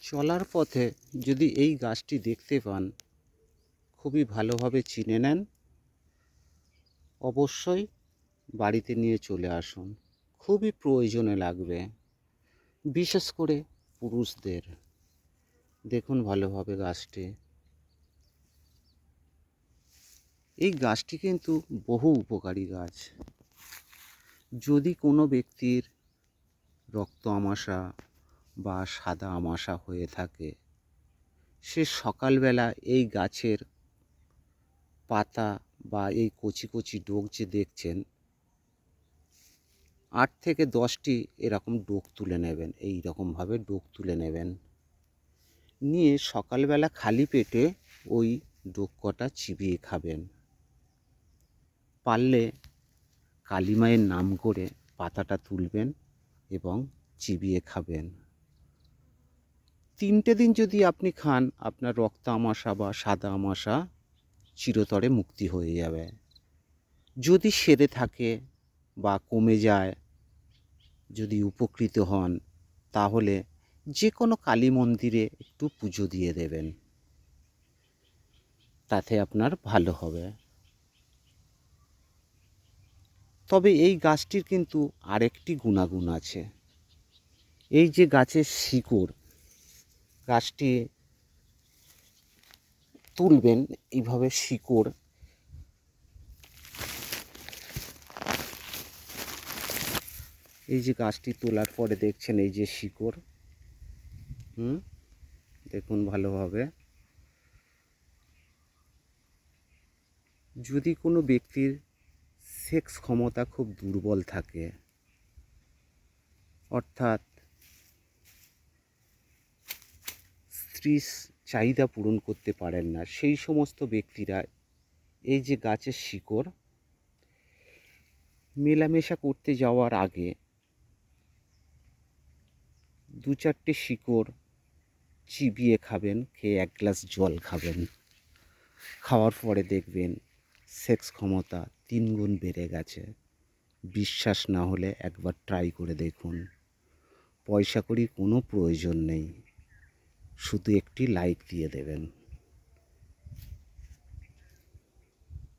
চলার পথে যদি এই গাছটি দেখতে পান, খুবই ভালোভাবে চিনে নেন, অবশ্যই বাড়িতে নিয়ে চলে আসুন। খুবই প্রয়োজনে লাগবে, বিশেষ করে পুরুষদের। দেখুন ভালোভাবে গাছটি। এই গাছটি কিন্তু বহু উপকারী গাছ। যদি কোনো ব্যক্তির রক্ত আমাশা বা সাদা আমাশা হয়ে থাকে, সে সকালবেলা এই গাছের পাতা বা এই কচি কচি ডোক যে দেখছেন, 8 থেকে 10টি এরকম ডোক তুলে নেবেন। এই রকমভাবে ডোক তুলে নেবেন, নিয়ে সকালবেলা খালি পেটে ওই ডোক কটা চিবিয়ে খাবেন। পারলে কালী মায়ের নাম করে পাতাটা তুলবেন এবং চিবিয়ে খাবেন। 3টে দিন যদি আপনি খান, আপনার রক্ত আমাশা বা সাদা আমাশা চিরতরে মুক্তি হয়ে যাবে। যদি সেরে থাকে বা কমে যায়, যদি উপকৃত হন, তাহলে যে কোনো কালী মন্দিরে একটু পুজো দিয়ে দেবেন, তাতে আপনার ভালো হবে। তবে এই গাছটির কিন্তু আরেকটি গুণাগুণ আছে। এই যে গাছের শিকড়, গাছটি তুলবেন এইভাবে, শিকড় এই যে গাছটি তোলার পরে দেখছেন এই যে শিকড়, দেখুন ভালোভাবে। যদি কোনো ব্যক্তির সেক্স ক্ষমতা খুব দুর্বল থাকে, অর্থাৎ স্ত্রীর চাহিদা পূরণ করতে পারেন না, সেই সমস্ত ব্যক্তিরা এই যে গাছের শিকড় মেলামেশা করতে যাওয়ার আগে 2-4টে শিকড় চিবিয়ে খাবেন, খেয়ে 1 গ্লাস জল খাবেন। খাওয়ার পরে দেখবেন সেক্স ক্ষমতা 3 গুণ বেড়ে গেছে। বিশ্বাস না হলে একবার ট্রাই করে দেখুন। পয়সা কড়ির কোনো প্রয়োজন নেই, শুধু একটি লাইক দিয়ে দেবেন।